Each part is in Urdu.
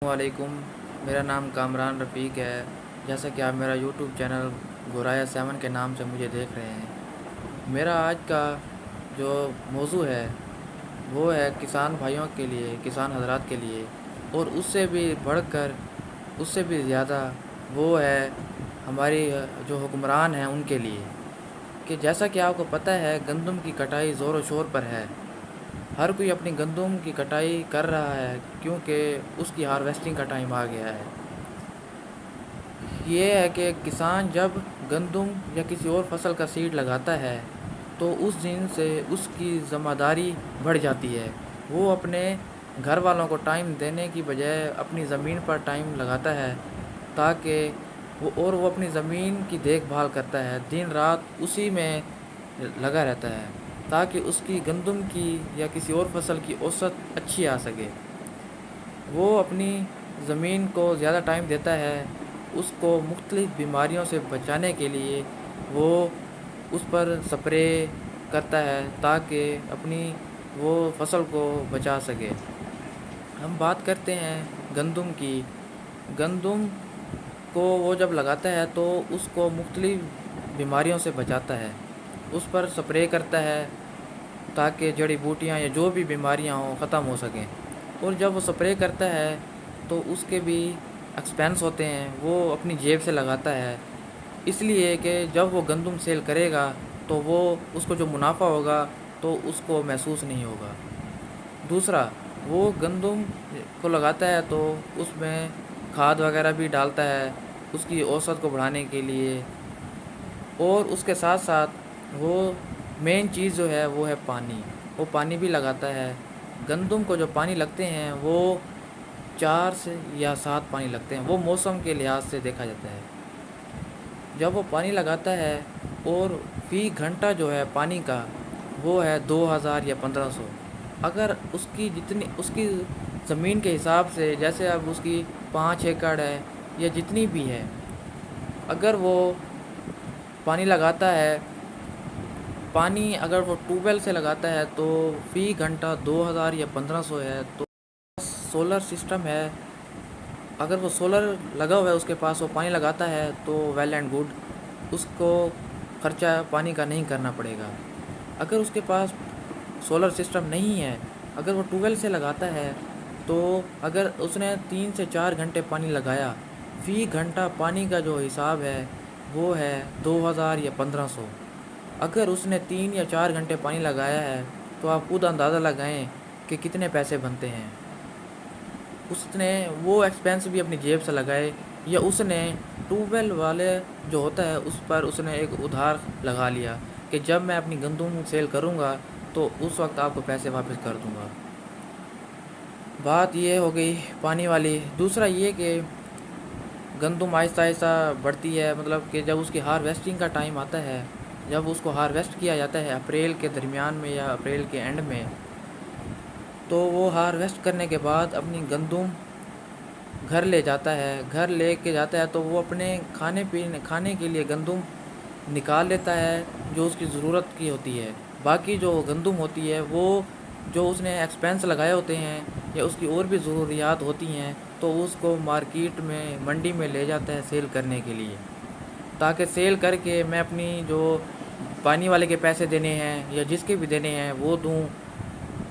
علیکم، میرا نام کامران رفیق ہے۔ جیسا کہ آپ میرا یوٹیوب چینل گورایا 7 کے نام سے مجھے دیکھ رہے ہیں۔ میرا آج کا جو موضوع ہے وہ ہے کسان بھائیوں کے لیے، کسان حضرات کے لیے، اور اس سے بھی بڑھ کر، اس سے بھی زیادہ وہ ہے ہماری جو حکمران ہیں ان کے لیے، کہ جیسا کہ آپ کو پتہ ہے گندم کی کٹائی زور و شور پر ہے۔ ہر کوئی اپنی گندم کی کٹائی کر رہا ہے کیونکہ اس کی ہارویسٹنگ کا ٹائم آ گیا ہے۔ یہ ہے کہ کسان جب گندم یا کسی اور فصل کا سیڈ لگاتا ہے تو اس دن سے اس کی ذمہ داری بڑھ جاتی ہے۔ وہ اپنے گھر والوں کو ٹائم دینے کی بجائے اپنی زمین پر ٹائم لگاتا ہے، تاکہ وہ اپنی زمین کی دیکھ بھال کرتا ہے، دن رات اسی میں لگا رہتا ہے تاکہ اس کی گندم کی یا کسی اور فصل کی اوسط اچھی آ سکے۔ وہ اپنی زمین کو زیادہ ٹائم دیتا ہے، اس کو مختلف بیماریوں سے بچانے کے لیے وہ اس پر سپرے کرتا ہے تاکہ اپنی وہ فصل کو بچا سکے۔ ہم بات کرتے ہیں گندم کی۔ گندم کو وہ جب لگاتا ہے تو اس کو مختلف بیماریوں سے بچاتا ہے، اس پر سپرے کرتا ہے تاکہ جڑی بوٹیاں یا جو بھی بیماریاں ہوں ختم ہو سکیں۔ اور جب وہ سپرے کرتا ہے تو اس کے بھی ایکسپینس ہوتے ہیں، وہ اپنی جیب سے لگاتا ہے، اس لیے کہ جب وہ گندم سیل کرے گا تو وہ اس کو جو منافع ہوگا تو اس کو محسوس نہیں ہوگا۔ دوسرا، وہ گندم کو لگاتا ہے تو اس میں کھاد وغیرہ بھی ڈالتا ہے اس کی اوسط کو بڑھانے کے لیے، اور اس کے ساتھ ساتھ وہ مین چیز جو ہے وہ ہے پانی۔ وہ پانی بھی لگاتا ہے۔ گندم کو جو پانی لگتے ہیں وہ 4 سے یا 7 پانی لگتے ہیں، وہ موسم کے لحاظ سے دیکھا جاتا ہے۔ جب وہ پانی لگاتا ہے اور فی گھنٹہ جو ہے پانی کا وہ ہے 2000 یا 1500، اگر اس کی زمین کے حساب سے، جیسے اب اس کی 5 ایکڑ ہے یا جتنی بھی ہے، اگر وہ پانی لگاتا ہے، پانی اگر وہ ٹیوب ویل سے لگاتا ہے تو فی گھنٹہ 2000 یا 1500 ہے، تو سولر سسٹم ہے، اگر وہ سولر لگا ہوا ہے اس کے پاس، وہ پانی لگاتا ہے تو ویل اینڈ گڈ، اس کو خرچہ پانی کا نہیں کرنا پڑے گا۔ اگر اس کے پاس سولر سسٹم نہیں ہے، اگر وہ ٹیوب ویل سے لگاتا ہے، تو اگر اس نے 3 سے 4 گھنٹے پانی لگایا، فی گھنٹہ پانی کا جو حساب ہے وہ ہے 2000 یا 1500۔ اگر اس نے 3 یا 4 گھنٹے پانی لگایا ہے تو آپ خود اندازہ لگائیں کہ کتنے پیسے بنتے ہیں۔ اس نے وہ ایکسپینس بھی اپنی جیب سے لگائے، یا اس نے ٹیوب ویل والے جو ہوتا ہے اس پر اس نے ایک ادھار لگا لیا کہ جب میں اپنی گندم سیل کروں گا تو اس وقت آپ کو پیسے واپس کر دوں گا۔ بات یہ ہو گئی پانی والی۔ دوسرا یہ کہ گندم آہستہ آہستہ بڑھتی ہے، مطلب کہ جب اس کی ہارویسٹنگ کا ٹائم آتا ہے، جب اس کو ہارویسٹ کیا جاتا ہے اپریل کے درمیان میں یا اپریل کے اینڈ میں، تو وہ ہارویسٹ کرنے کے بعد اپنی گندم گھر لے جاتا ہے۔ گھر لے کے جاتا ہے تو وہ اپنے کھانے کے لیے گندم نکال لیتا ہے جو اس کی ضرورت کی ہوتی ہے۔ باقی جو گندم ہوتی ہے وہ جو اس نے ایکسپینس لگائے ہوتے ہیں یا اس کی اور بھی ضروریات ہوتی ہیں، تو اس کو مارکیٹ میں، منڈی میں لے جاتا ہے سیل کرنے کے لیے، تاکہ سیل کر کے میں اپنی جو پانی والے کے پیسے دینے ہیں یا جس کے بھی دینے ہیں وہ دوں،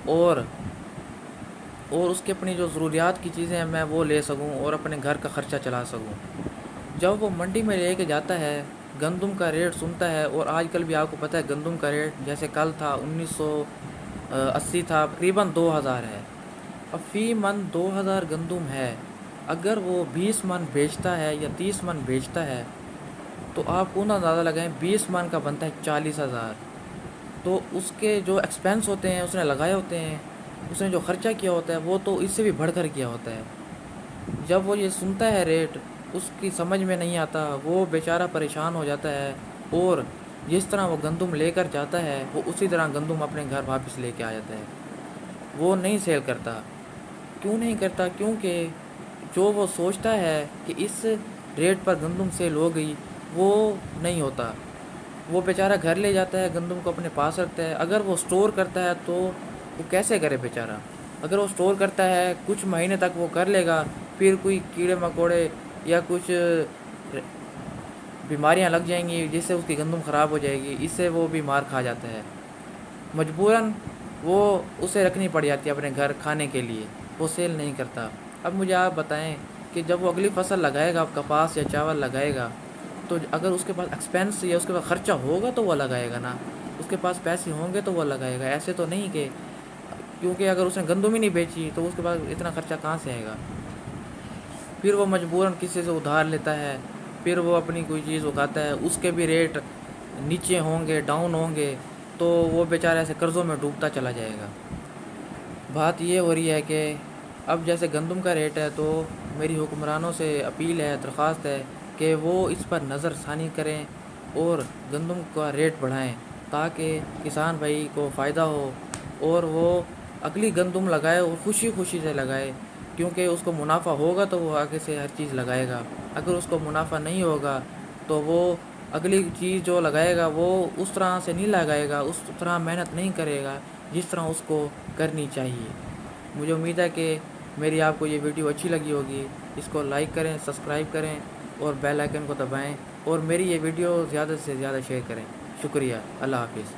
اور اس کے اپنی جو ضروریات کی چیزیں ہیں میں وہ لے سکوں اور اپنے گھر کا خرچہ چلا سکوں۔ جب وہ منڈی میں لے کے جاتا ہے، گندم کا ریٹ سنتا ہے، اور آج کل بھی آپ کو پتہ ہے گندم کا ریٹ جیسے کل تھا 1980 تھا، تقریباً 2000 ہے۔ اب فی من 2000 گندم ہے، اگر وہ 20 من بیچتا ہے یا 30 من بیچتا ہے تو آپ کو نا اندازہ لگائیں 20 من کا بنتا ہے 40,000۔ تو اس کے جو ایکسپینس ہوتے ہیں اس نے لگائے ہوتے ہیں، اس نے جو خرچہ کیا ہوتا ہے وہ تو اس سے بھی بڑھ کر کیا ہوتا ہے۔ جب وہ یہ سنتا ہے ریٹ، اس کی سمجھ میں نہیں آتا، وہ بیچارہ پریشان ہو جاتا ہے، اور جس طرح وہ گندم لے کر جاتا ہے وہ اسی طرح گندم اپنے گھر واپس لے کے آ جاتا ہے۔ وہ نہیں سیل کرتا۔ کیوں نہیں کرتا؟ کیونکہ جو وہ سوچتا ہے کہ اس ریٹ پر گندم سیل ہو گئی، وہ نہیں ہوتا۔ وہ بیچارہ گھر لے جاتا ہے، گندم کو اپنے پاس رکھتا ہے۔ اگر وہ سٹور کرتا ہے تو وہ کیسے کرے بیچارہ؟ اگر وہ سٹور کرتا ہے کچھ مہینے تک وہ کر لے گا، پھر کوئی کیڑے مکوڑے یا کچھ بیماریاں لگ جائیں گی جس سے اس کی گندم خراب ہو جائے گی، اس سے وہ بیمار کھا جاتا ہے، مجبوراً وہ اسے رکھنی پڑ جاتی ہے اپنے گھر کھانے کے لیے، وہ سیل نہیں کرتا۔ اب مجھے آپ بتائیں کہ جب وہ اگلی فصل لگائے گا، کپاس یا چاول لگائے گا، تو اگر اس کے پاس ایکسپینس یا اس کے پاس خرچہ ہوگا تو وہ لگائے گا نا، اس کے پاس پیسے ہوں گے تو وہ لگائے گا، ایسے تو نہیں کہ کیونکہ اگر اس نے گندم ہی نہیں بیچی تو اس کے پاس اتنا خرچہ کہاں سے آئے گا؟ پھر وہ مجبوراً کسی سے ادھار لیتا ہے، پھر وہ اپنی کوئی چیز اگاتا ہے، اس کے بھی ریٹ نیچے ہوں گے، ڈاؤن ہوں گے، تو وہ بیچارہ ایسے قرضوں میں ڈوبتا چلا جائے گا۔ بات یہ ہو رہی ہے کہ اب جیسے گندم کا ریٹ ہے تو میری حکمرانوں سے اپیل ہے، درخواست ہے کہ وہ اس پر نظر ثانی کریں اور گندم کا ریٹ بڑھائیں تاکہ کسان بھائی کو فائدہ ہو اور وہ اگلی گندم لگائے اور خوشی خوشی سے لگائے، کیونکہ اس کو منافع ہوگا تو وہ آگے سے ہر چیز لگائے گا، اگر اس کو منافع نہیں ہوگا تو وہ اگلی چیز جو لگائے گا وہ اس طرح سے نہیں لگائے گا، اس طرح محنت نہیں کرے گا جس طرح اس کو کرنی چاہیے۔ مجھے امید ہے کہ میری آپ کو یہ ویڈیو اچھی لگی ہوگی، اس کو لائک کریں، سبسکرائب کریں اور بیل آئیکن کو دبائیں اور میری یہ ویڈیو زیادہ سے زیادہ شیئر کریں۔ شکریہ، اللہ حافظ۔